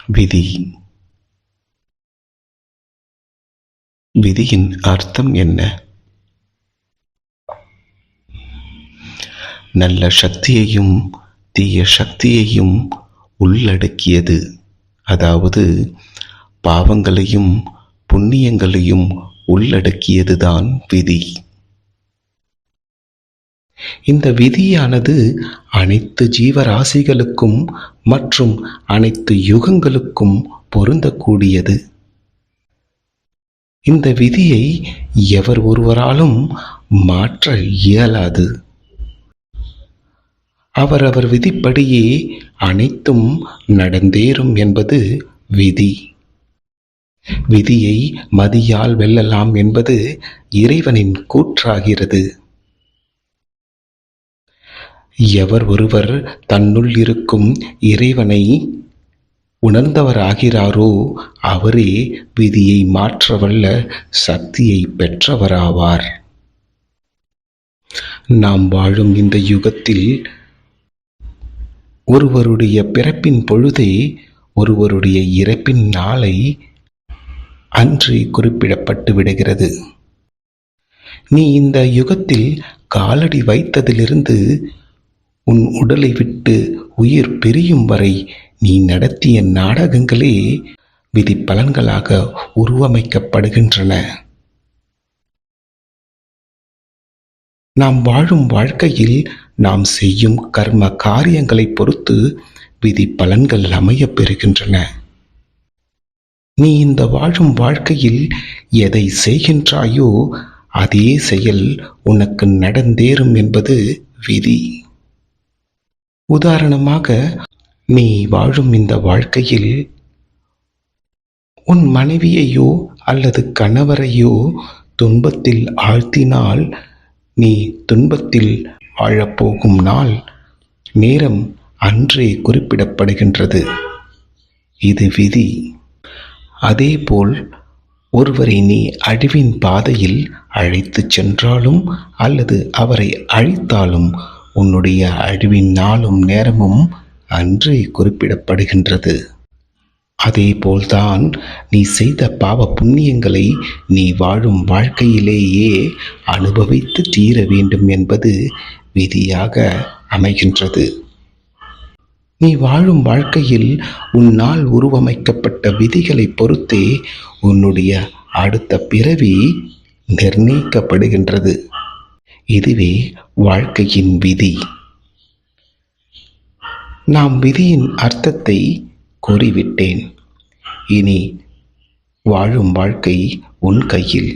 விதி. விதியின் அர்த்தம் என்ன? நல்ல சக்தியையும் தீய சக்தியையும் உள்ளடக்கியது. அதாவது பாவங்களையும் புண்ணியங்களையும் உள்ளடக்கியதுதான் விதி. இந்த விதியானது அனைத்து ஜீவராசிகளுக்கும் மற்றும் அனைத்து யுகங்களுக்கும் பொருந்தக்கூடியது. இந்த விதியை எவர் ஒருவராலும் மாற்ற இயலாது. அவரவர் விதிப்படியே அனைத்தும் நடந்தேறும் என்பது விதி. விதியை மதியால் வெல்லலாம் என்பது இறைவனின் கூற்றாகிறது. எவர் ஒருவர் தன்னுள் இருக்கும் இறைவனை உணர்ந்தவராகிறாரோ அவரே விதியை மாற்றவல்ல சக்தியை பெற்றவராவார். நாம் வாழும் இந்த யுகத்தில் ஒருவருடைய பிறப்பின் பொழுதே ஒருவருடைய இறப்பின் நாளை அன்றே குறிப்பிடப்பட்டு விடுகிறது. நீ இந்த யுகத்தில் காலடி வைத்ததிலிருந்து உன் உடலை விட்டு உயிர் பிரியும் வரை நீ நடத்திய நாடகங்களே விதி பலன்களாக உருவமைக்கப்படுகின்றன. நாம் வாழும் வாழ்க்கையில் நாம் செய்யும் கர்ம காரியங்களை பொறுத்து விதி பலன்கள் அமையப் பெறுகின்றன. நீ இந்த வாழும் வாழ்க்கையில் எதை செய்கின்றாயோ அதே செயல் உனக்கு நடந்தேறும் என்பது விதி. உதாரணமாக, நீ வாழும் இந்த வாழ்க்கையில் உன் மனைவியையோ அல்லது கணவரையோ துன்பத்தில் ஆழ்த்தினால் நீ துன்பத்தில் வாழப்போகும் நாள் நேரம் அன்றே குறிப்பிடப்படுகின்றது. இது விதி. அதேபோல் ஒருவரை நீ அழிவின் பாதையில் அழைத்துச் சென்றாலும் அல்லது அவரை அழித்தாலும் உன்னுடைய அழிவின் நாளும் நேரமும் அன்றே குறிப்பிடப்படுகின்றது. அதேபோல்தான் நீ செய்த பாவ புண்ணியங்களை நீ வாழும் வாழ்க்கையிலேயே அனுபவித்து தீர வேண்டும் என்பது விதியாக அமைகின்றது. நீ வாழும் வாழ்க்கையில் உன்னால் உருவமைக்கப்பட்ட விதிகளை பொறுத்தே உன்னுடைய அடுத்த பிறவி நிர்ணயிக்கப்படுகின்றது. இதுவே வாழ்க்கையின் விதி. நாம் விதியின் அர்த்தத்தை கூறிவிட்டேன். இனி வாழும் வாழ்க்கை உன் கையில்.